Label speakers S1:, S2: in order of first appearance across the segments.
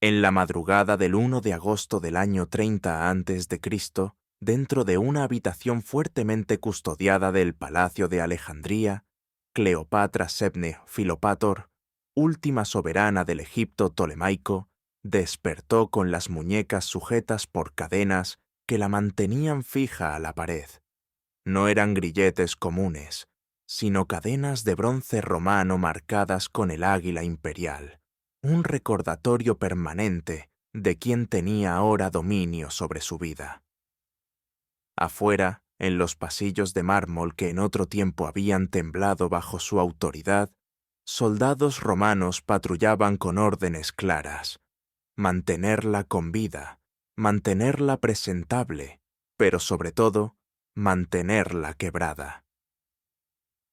S1: En la madrugada del 1 de agosto del año 30 a.C., dentro de una habitación fuertemente custodiada del Palacio de Alejandría, Cleopatra Sebne Filopator, última soberana del Egipto tolemaico, despertó con las muñecas sujetas por cadenas que la mantenían fija a la pared. No eran grilletes comunes, sino cadenas de bronce romano marcadas con el águila imperial, un recordatorio permanente de quien tenía ahora dominio sobre su vida. Afuera, en los pasillos de mármol que en otro tiempo habían temblado bajo su autoridad, soldados romanos patrullaban con órdenes claras: mantenerla con vida, mantenerla presentable, pero sobre todo, mantenerla quebrada.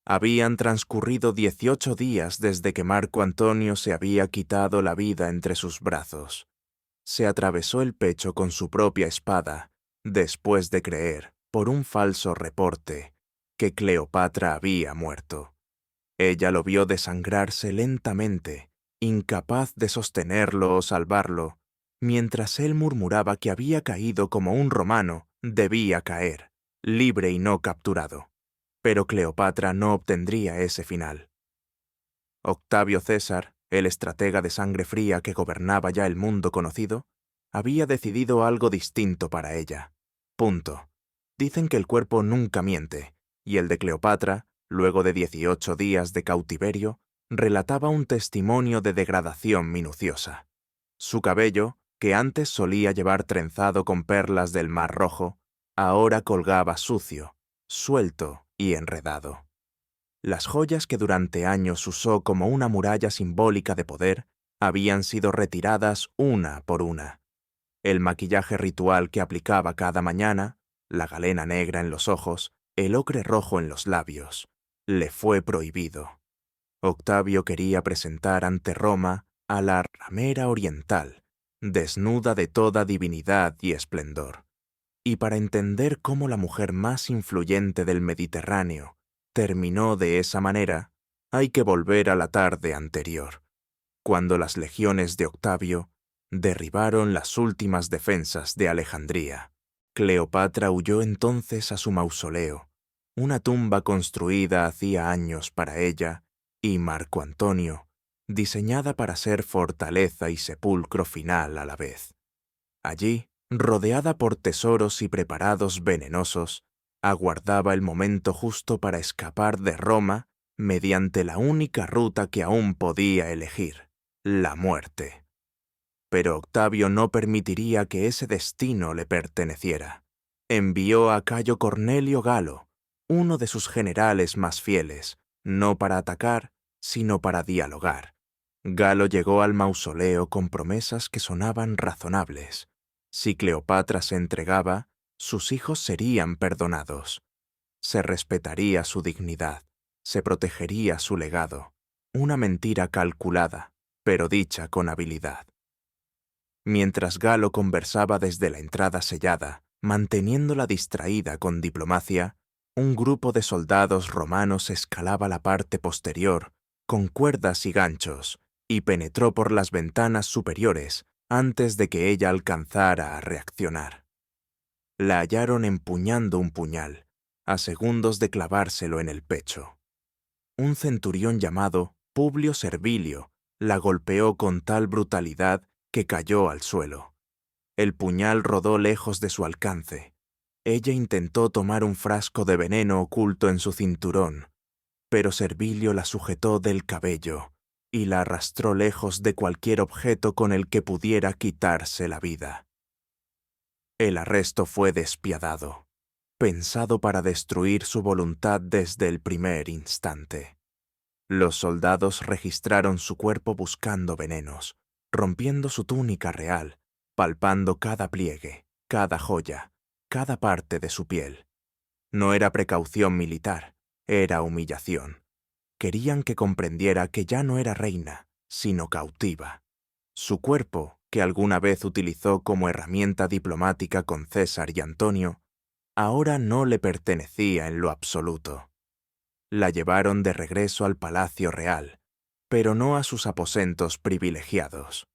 S1: Habían transcurrido 18 días desde que Marco Antonio se había quitado la vida entre sus brazos. Se atravesó el pecho con su propia espada, después de creer, por un falso reporte, que Cleopatra había muerto. Ella lo vio desangrarse lentamente, incapaz de sostenerlo o salvarlo, mientras él murmuraba que había caído como un romano debía caer, libre y no capturado. Pero Cleopatra no obtendría ese final. Octavio César, el estratega de sangre fría que gobernaba ya el mundo conocido, había decidido algo distinto para ella. Punto. Dicen que el cuerpo nunca miente, y el de Cleopatra, luego de 18 días de cautiverio, relataba un testimonio de degradación minuciosa. Su cabello, que antes solía llevar trenzado con perlas del Mar Rojo, ahora colgaba sucio, suelto y enredado. Las joyas que durante años usó como una muralla simbólica de poder habían sido retiradas una por una. El maquillaje ritual que aplicaba cada mañana, la galena negra en los ojos, el ocre rojo en los labios, le fue prohibido. Octavio quería presentar ante Roma a la ramera oriental, desnuda de toda divinidad y esplendor. Y para entender cómo la mujer más influyente del Mediterráneo terminó de esa manera, hay que volver a la tarde anterior, cuando las legiones de Octavio derribaron las últimas defensas de Alejandría. Cleopatra huyó entonces a su mausoleo, una tumba construida hacía años para ella y Marco Antonio, diseñada para ser fortaleza y sepulcro final a la vez. Allí, rodeada por tesoros y preparados venenosos, aguardaba el momento justo para escapar de Roma mediante la única ruta que aún podía elegir: la muerte. Pero Octavio no permitiría que ese destino le perteneciera. Envió a Cayo Cornelio Galo, uno de sus generales más fieles, no para atacar, sino para dialogar. Galo llegó al mausoleo con promesas que sonaban razonables. Si Cleopatra se entregaba, sus hijos serían perdonados. Se respetaría su dignidad, se protegería su legado. Una mentira calculada, pero dicha con habilidad. Mientras Galo conversaba desde la entrada sellada, manteniéndola distraída con diplomacia, un grupo de soldados romanos escalaba la parte posterior, con cuerdas y ganchos, y penetró por las ventanas superiores antes de que ella alcanzara a reaccionar. La hallaron empuñando un puñal, a segundos de clavárselo en el pecho. Un centurión llamado Publio Servilio la golpeó con tal brutalidad que cayó al suelo. El puñal rodó lejos de su alcance. Ella intentó tomar un frasco de veneno oculto en su cinturón, pero Servilio la sujetó del cabello y la arrastró lejos de cualquier objeto con el que pudiera quitarse la vida. El arresto fue despiadado, pensado para destruir su voluntad desde el primer instante. Los soldados registraron su cuerpo buscando venenos, rompiendo su túnica real, palpando cada pliegue, cada joya, cada parte de su piel. No era precaución militar, era humillación. Querían que comprendiera que ya no era reina, sino cautiva. Su cuerpo, que alguna vez utilizó como herramienta diplomática con César y Antonio, ahora no le pertenecía en lo absoluto. La llevaron de regreso al Palacio Real, pero no a sus aposentos privilegiados.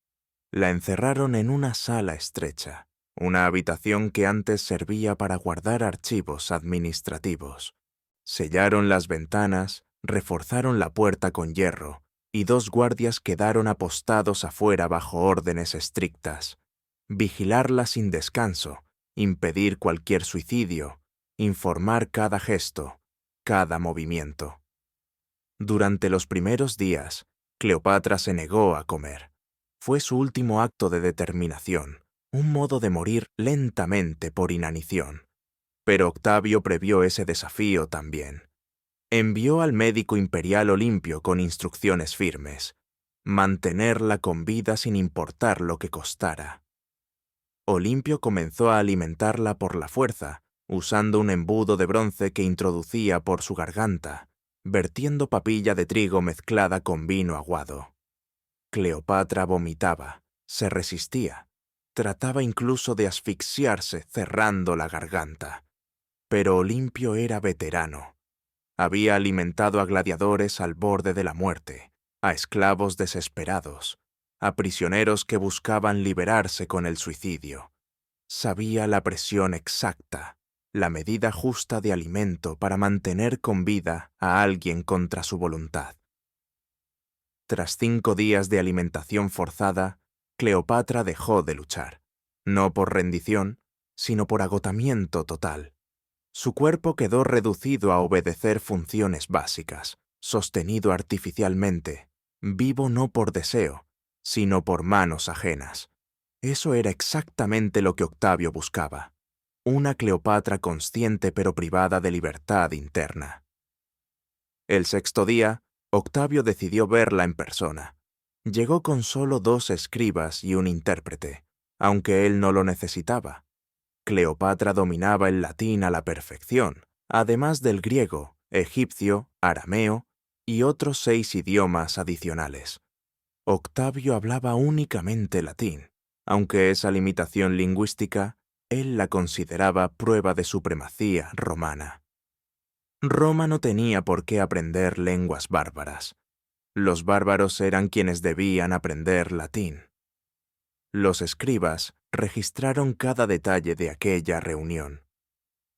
S1: La encerraron en una sala estrecha, una habitación que antes servía para guardar archivos administrativos. Sellaron las ventanas, reforzaron la puerta con hierro, y 2 guardias quedaron apostados afuera bajo órdenes estrictas. Vigilarla sin descanso, impedir cualquier suicidio, informar cada gesto, cada movimiento. Durante los primeros días, Cleopatra se negó a comer. Fue su último acto de determinación, un modo de morir lentamente por inanición. Pero Octavio previó ese desafío también. Envió al médico imperial Olimpio con instrucciones firmes: mantenerla con vida sin importar lo que costara. Olimpio comenzó a alimentarla por la fuerza, usando un embudo de bronce que introducía por su garganta, vertiendo papilla de trigo mezclada con vino aguado. Cleopatra vomitaba, se resistía, trataba incluso de asfixiarse cerrando la garganta. Pero Olimpio era veterano. Había alimentado a gladiadores al borde de la muerte, a esclavos desesperados, a prisioneros que buscaban liberarse con el suicidio. Sabía la presión exacta, la medida justa de alimento para mantener con vida a alguien contra su voluntad. Tras 5 días de alimentación forzada, Cleopatra dejó de luchar, no por rendición, sino por agotamiento total. Su cuerpo quedó reducido a obedecer funciones básicas, sostenido artificialmente, vivo no por deseo, sino por manos ajenas. Eso era exactamente lo que Octavio buscaba: una Cleopatra consciente pero privada de libertad interna. El 6.º día, Octavio decidió verla en persona. Llegó con solo 2 escribas y un intérprete, aunque él no lo necesitaba. Cleopatra dominaba el latín a la perfección, además del griego, egipcio, arameo y otros 6 idiomas adicionales. Octavio hablaba únicamente latín, aunque esa limitación lingüística él la consideraba prueba de supremacía romana. Roma no tenía por qué aprender lenguas bárbaras. Los bárbaros eran quienes debían aprender latín. Los escribas registraron cada detalle de aquella reunión.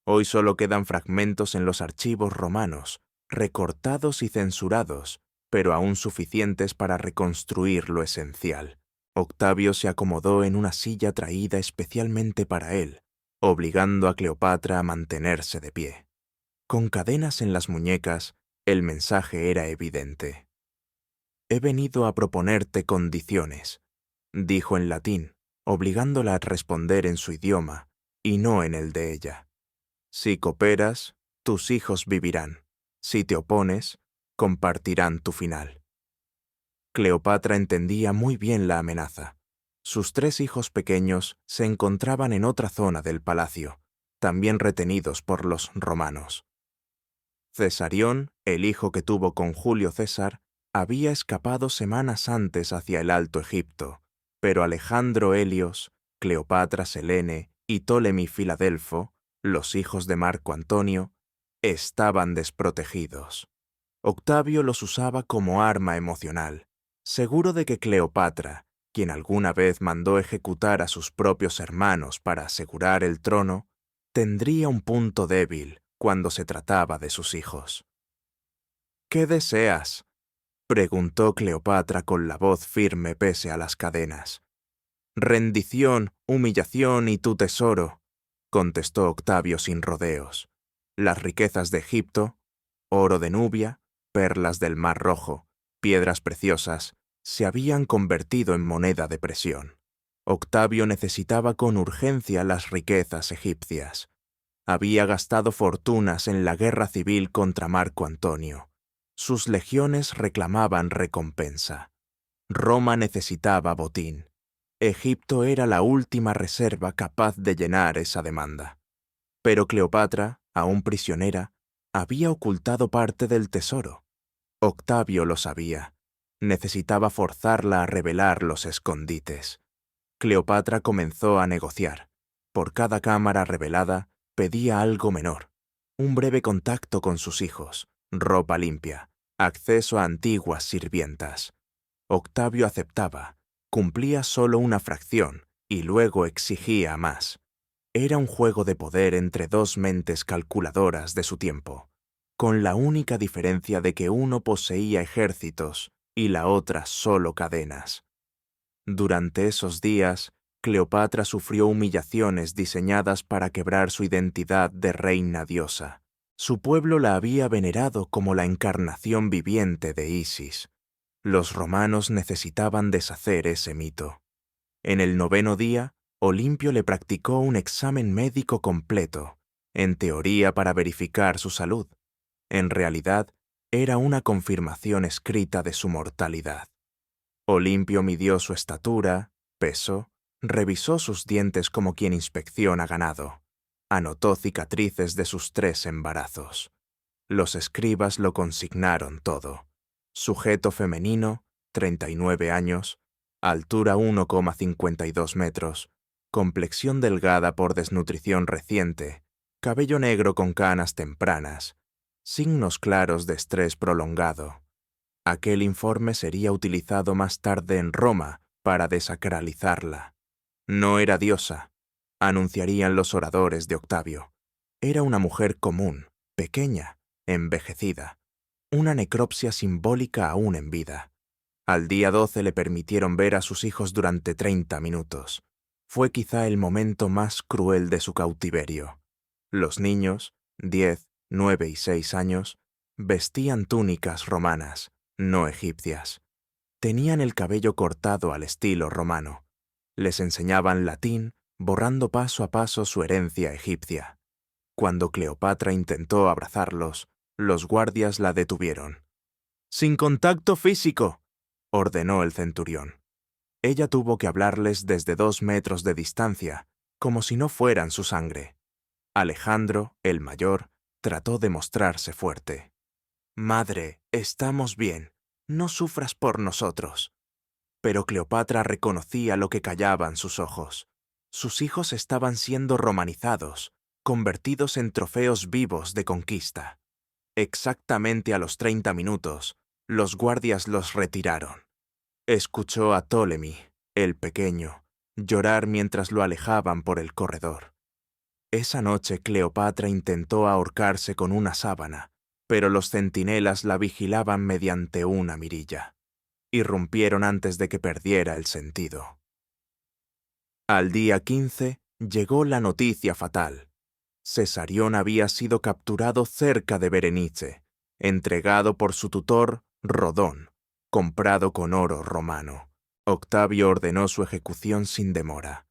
S1: Hoy solo quedan fragmentos en los archivos romanos, recortados y censurados, pero aún suficientes para reconstruir lo esencial. Octavio se acomodó en una silla traída especialmente para él, obligando a Cleopatra a mantenerse de pie. Con cadenas en las muñecas, el mensaje era evidente. «He venido a proponerte condiciones», dijo en latín, obligándola a responder en su idioma y no en el de ella. «Si cooperas, tus hijos vivirán. Si te opones, compartirán tu final». Cleopatra entendía muy bien la amenaza. Sus 3 hijos pequeños se encontraban en otra zona del palacio, también retenidos por los romanos. Cesarión, el hijo que tuvo con Julio César, había escapado semanas antes hacia el Alto Egipto, pero Alejandro Helios, Cleopatra Selene y Ptolemy Filadelfo, los hijos de Marco Antonio, estaban desprotegidos. Octavio los usaba como arma emocional, seguro de que Cleopatra, quien alguna vez mandó ejecutar a sus propios hermanos para asegurar el trono, tendría un punto débil cuando se trataba de sus hijos. «¿Qué deseas?», preguntó Cleopatra con la voz firme pese a las cadenas. «Rendición, humillación y tu tesoro», contestó Octavio sin rodeos. «Las riquezas de Egipto, oro de Nubia, perlas del Mar Rojo, piedras preciosas, se habían convertido en moneda de presión. Octavio necesitaba con urgencia las riquezas egipcias. Había gastado fortunas en la guerra civil contra Marco Antonio. Sus legiones reclamaban recompensa. Roma necesitaba botín. Egipto era la última reserva capaz de llenar esa demanda. Pero Cleopatra, aún prisionera, había ocultado parte del tesoro. Octavio lo sabía. Necesitaba forzarla a revelar los escondites. Cleopatra comenzó a negociar. Por cada cámara revelada, pedía algo menor: un breve contacto con sus hijos, ropa limpia, acceso a antiguas sirvientas. Octavio aceptaba, cumplía solo una fracción y luego exigía más. Era un juego de poder entre dos mentes calculadoras de su tiempo, con la única diferencia de que uno poseía ejércitos y la otra solo cadenas. Durante esos días, Cleopatra sufrió humillaciones diseñadas para quebrar su identidad de reina diosa. Su pueblo la había venerado como la encarnación viviente de Isis. Los romanos necesitaban deshacer ese mito. En el 9º día, Olimpio le practicó un examen médico completo, en teoría para verificar su salud. En realidad, era una confirmación escrita de su mortalidad. Olimpio midió su estatura, peso, revisó sus dientes como quien inspecciona ganado. Anotó cicatrices de sus 3 embarazos. Los escribas lo consignaron todo. Sujeto femenino, 39 años, altura 1,52 metros, complexión delgada por desnutrición reciente, cabello negro con canas tempranas, signos claros de estrés prolongado. Aquel informe sería utilizado más tarde en Roma para desacralizarla. No era diosa, anunciarían los oradores de Octavio. Era una mujer común, pequeña, envejecida, una necropsia simbólica aún en vida. Al día 12 le permitieron ver a sus hijos durante 30 minutos. Fue quizá el momento más cruel de su cautiverio. Los niños, 10, 9 y 6 años, vestían túnicas romanas, no egipcias. Tenían el cabello cortado al estilo romano. Les enseñaban latín, borrando paso a paso su herencia egipcia. Cuando Cleopatra intentó abrazarlos, los guardias la detuvieron. «¡Sin contacto físico!», ordenó el centurión. Ella tuvo que hablarles desde 2 metros de distancia, como si no fueran su sangre. Alejandro, el mayor, trató de mostrarse fuerte. «Madre, estamos bien. No sufras por nosotros». Pero Cleopatra reconocía lo que callaban sus ojos. Sus hijos estaban siendo romanizados, convertidos en trofeos vivos de conquista. Exactamente a los 30 minutos, los guardias los retiraron. Escuchó a Ptolemy, el pequeño, llorar mientras lo alejaban por el corredor. Esa noche Cleopatra intentó ahorcarse con una sábana, pero los centinelas la vigilaban mediante una mirilla. Irrumpieron antes de que perdiera el sentido. Al día 15 llegó la noticia fatal. Cesarión había sido capturado cerca de Berenice, entregado por su tutor, Rodón, comprado con oro romano. Octavio ordenó su ejecución sin demora.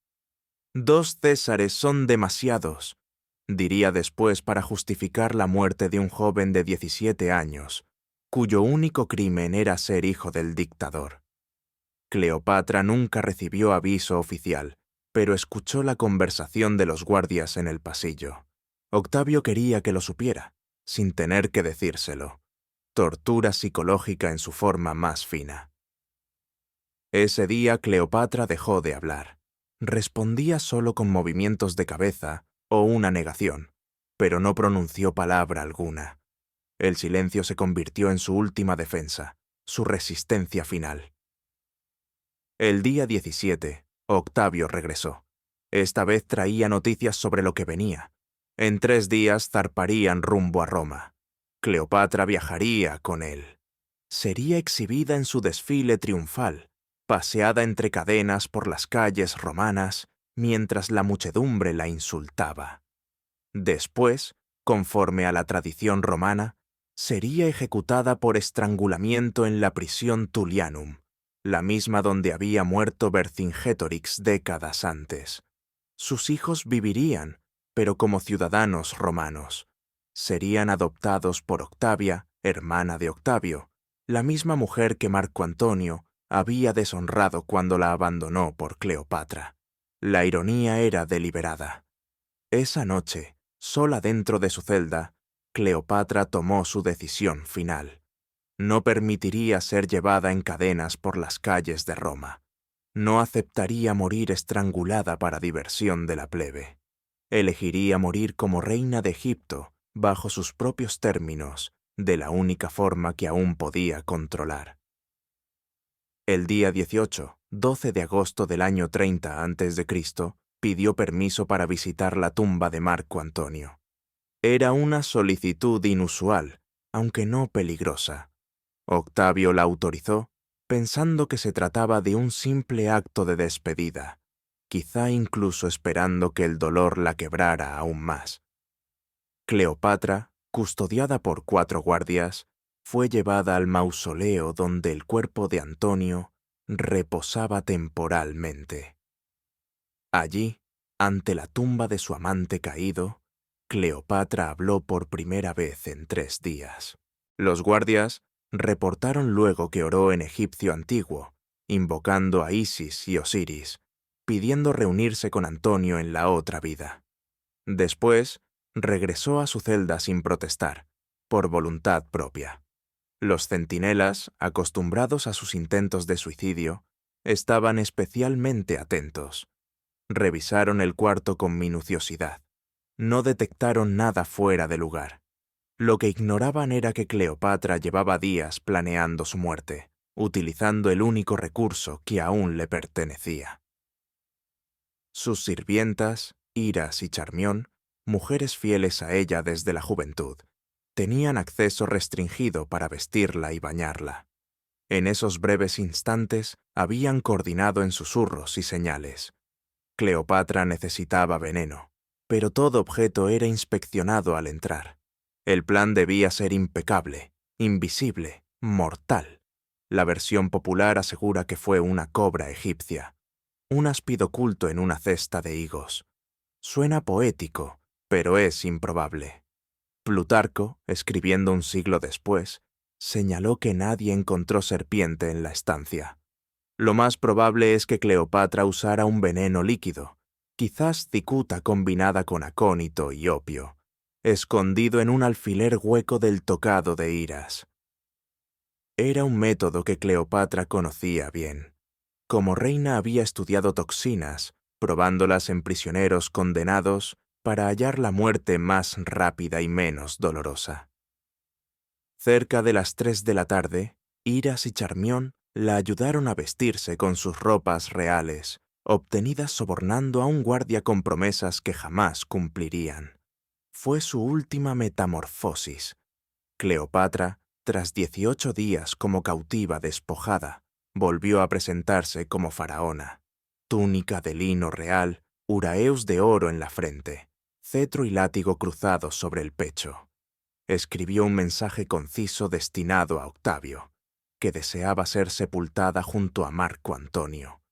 S1: «2 Césares son demasiados», diría después para justificar la muerte de un joven de 17 años, cuyo único crimen era ser hijo del dictador. Cleopatra nunca recibió aviso oficial, pero escuchó la conversación de los guardias en el pasillo. Octavio quería que lo supiera, sin tener que decírselo. Tortura psicológica en su forma más fina. Ese día Cleopatra dejó de hablar. Respondía solo con movimientos de cabeza o una negación, pero no pronunció palabra alguna. El silencio se convirtió en su última defensa, su resistencia final. El día 17, Octavio regresó. Esta vez traía noticias sobre lo que venía. En 3 días zarparían rumbo a Roma. Cleopatra viajaría con él. Sería exhibida en su desfile triunfal, paseada entre cadenas por las calles romanas, mientras la muchedumbre la insultaba. Después, conforme a la tradición romana, sería ejecutada por estrangulamiento en la prisión Tullianum, la misma donde había muerto Vercingétorix décadas antes. Sus hijos vivirían, pero como ciudadanos romanos. Serían adoptados por Octavia, hermana de Octavio, la misma mujer que Marco Antonio había deshonrado cuando la abandonó por Cleopatra. La ironía era deliberada. Esa noche, sola dentro de su celda, Cleopatra tomó su decisión final. No permitiría ser llevada en cadenas por las calles de Roma. No aceptaría morir estrangulada para diversión de la plebe. Elegiría morir como reina de Egipto, bajo sus propios términos, de la única forma que aún podía controlar. El día 18, 12 de agosto del año 30 a.C., pidió permiso para visitar la tumba de Marco Antonio. Era una solicitud inusual, aunque no peligrosa. Octavio la autorizó, pensando que se trataba de un simple acto de despedida, quizá incluso esperando que el dolor la quebrara aún más. Cleopatra, custodiada por 4 guardias, fue llevada al mausoleo donde el cuerpo de Antonio reposaba temporalmente. Allí, ante la tumba de su amante caído, Cleopatra habló por primera vez en 3 días. Los guardias reportaron luego que oró en egipcio antiguo, invocando a Isis y Osiris, pidiendo reunirse con Antonio en la otra vida. Después, regresó a su celda sin protestar, por voluntad propia. Los centinelas, acostumbrados a sus intentos de suicidio, estaban especialmente atentos. Revisaron el cuarto con minuciosidad. No detectaron nada fuera de lugar. Lo que ignoraban era que Cleopatra llevaba días planeando su muerte, utilizando el único recurso que aún le pertenecía. Sus sirvientas, Hiras y Charmión, mujeres fieles a ella desde la juventud, tenían acceso restringido para vestirla y bañarla. En esos breves instantes habían coordinado en susurros y señales. Cleopatra necesitaba veneno, pero todo objeto era inspeccionado al entrar. El plan debía ser impecable, invisible, mortal. La versión popular asegura que fue una cobra egipcia, un áspid oculto en una cesta de higos. Suena poético, pero es improbable. Plutarco, escribiendo un siglo después, señaló que nadie encontró serpiente en la estancia. Lo más probable es que Cleopatra usara un veneno líquido, quizás cicuta combinada con acónito y opio, escondido en un alfiler hueco del tocado de Hiras. Era un método que Cleopatra conocía bien. Como reina había estudiado toxinas, probándolas en prisioneros condenados para hallar la muerte más rápida y menos dolorosa. Cerca de las 3 de la tarde, Hiras y Charmión la ayudaron a vestirse con sus ropas reales, obtenidas sobornando a un guardia con promesas que jamás cumplirían. Fue su última metamorfosis. Cleopatra, tras 18 días como cautiva despojada, volvió a presentarse como faraona. Túnica de lino real, uraeus de oro en la frente, cetro y látigo cruzados sobre el pecho. Escribió un mensaje conciso destinado a Octavio, que deseaba ser sepultada junto a Marco Antonio.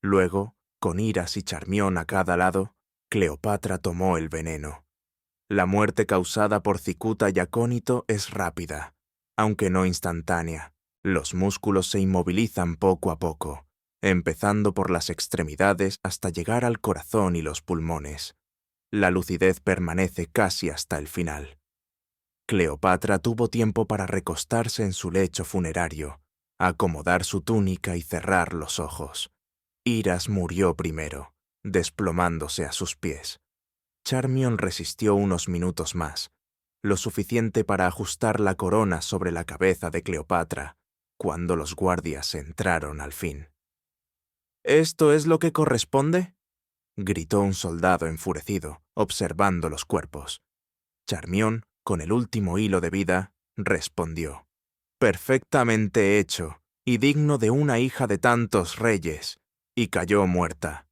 S1: Luego, con Hiras y Charmión a cada lado, Cleopatra tomó el veneno. La muerte causada por cicuta y acónito es rápida, aunque no instantánea. Los músculos se inmovilizan poco a poco, empezando por las extremidades hasta llegar al corazón y los pulmones. La lucidez permanece casi hasta el final. Cleopatra tuvo tiempo para recostarse en su lecho funerario, acomodar su túnica y cerrar los ojos. Hiras murió primero, desplomándose a sus pies. Charmión resistió unos minutos más, lo suficiente para ajustar la corona sobre la cabeza de Cleopatra, cuando los guardias entraron al fin. ¿Esto es lo que corresponde?, gritó un soldado enfurecido, observando los cuerpos. Charmión, con el último hilo de vida, respondió: «Perfectamente hecho, y digno de una hija de tantos reyes», y cayó muerta.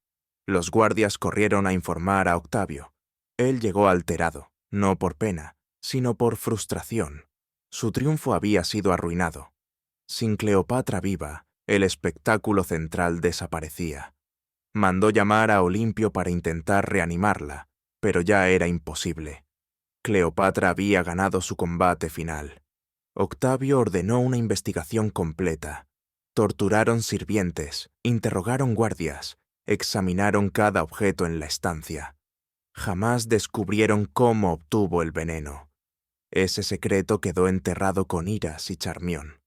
S1: Los guardias corrieron a informar a Octavio. Él llegó alterado, no por pena, sino por frustración. Su triunfo había sido arruinado. Sin Cleopatra viva, el espectáculo central desaparecía. Mandó llamar a Olimpio para intentar reanimarla, pero ya era imposible. Cleopatra había ganado su combate final. Octavio ordenó una investigación completa. Torturaron sirvientes, interrogaron guardias, examinaron cada objeto en la estancia. Jamás descubrieron cómo obtuvo el veneno. Ese secreto quedó enterrado con Hiras y Charmión.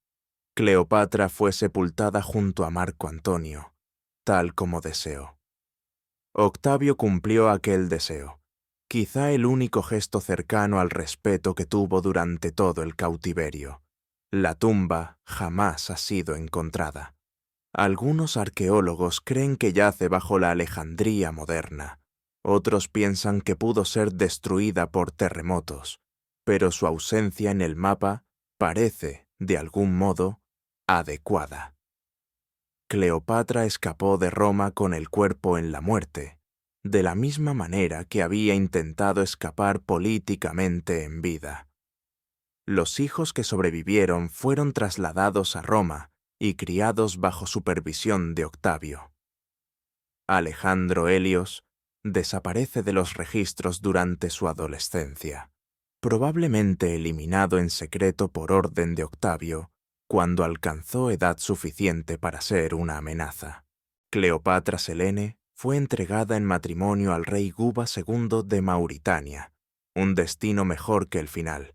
S1: Cleopatra fue sepultada junto a Marco Antonio, tal como deseó. Octavio cumplió aquel deseo, quizá el único gesto cercano al respeto que tuvo durante todo el cautiverio. La tumba jamás ha sido encontrada. Algunos arqueólogos creen que yace bajo la Alejandría moderna. Otros piensan que pudo ser destruida por terremotos, pero su ausencia en el mapa parece, de algún modo, adecuada. Cleopatra escapó de Roma con el cuerpo en la muerte, de la misma manera que había intentado escapar políticamente en vida. Los hijos que sobrevivieron fueron trasladados a Roma y criados bajo supervisión de Octavio. Alejandro Helios desaparece de los registros durante su adolescencia, probablemente eliminado en secreto por orden de Octavio cuando alcanzó edad suficiente para ser una amenaza. Cleopatra Selene fue entregada en matrimonio al rey Guba II de Mauritania, un destino mejor que el final,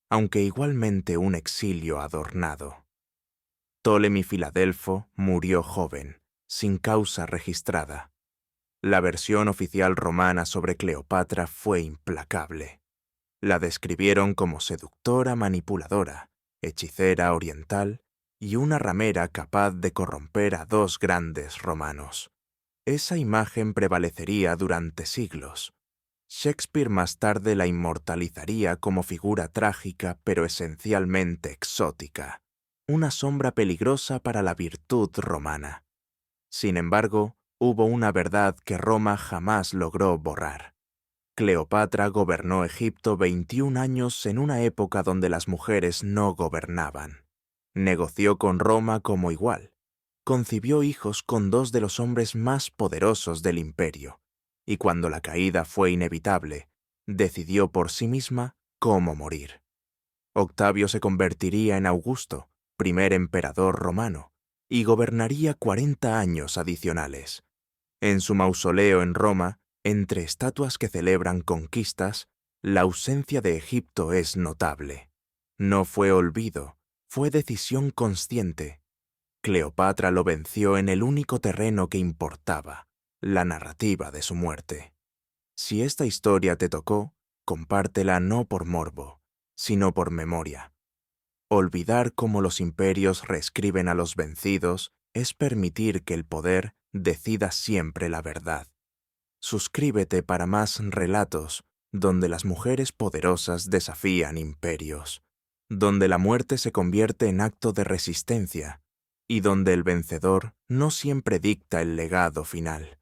S1: aunque igualmente un exilio adornado. Ptolemy Filadelfo murió joven, sin causa registrada. La versión oficial romana sobre Cleopatra fue implacable. La describieron como seductora manipuladora, hechicera oriental y una ramera capaz de corromper a dos grandes romanos. Esa imagen prevalecería durante siglos. Shakespeare más tarde la inmortalizaría como figura trágica pero esencialmente exótica, una sombra peligrosa para la virtud romana. Sin embargo, hubo una verdad que Roma jamás logró borrar. Cleopatra gobernó Egipto 21 años en una época donde las mujeres no gobernaban. Negoció con Roma como igual. Concibió hijos con dos de los hombres más poderosos del imperio, y cuando la caída fue inevitable, decidió por sí misma cómo morir. Octavio se convertiría en Augusto, primer emperador romano, y gobernaría 40 años adicionales. En su mausoleo en Roma, entre estatuas que celebran conquistas, la ausencia de Egipto es notable. No fue olvido, fue decisión consciente. Cleopatra lo venció en el único terreno que importaba, la narrativa de su muerte. Si esta historia te tocó, compártela no por morbo, sino por memoria. Olvidar cómo los imperios reescriben a los vencidos es permitir que el poder decida siempre la verdad. Suscríbete para más relatos donde las mujeres poderosas desafían imperios, donde la muerte se convierte en acto de resistencia y donde el vencedor no siempre dicta el legado final.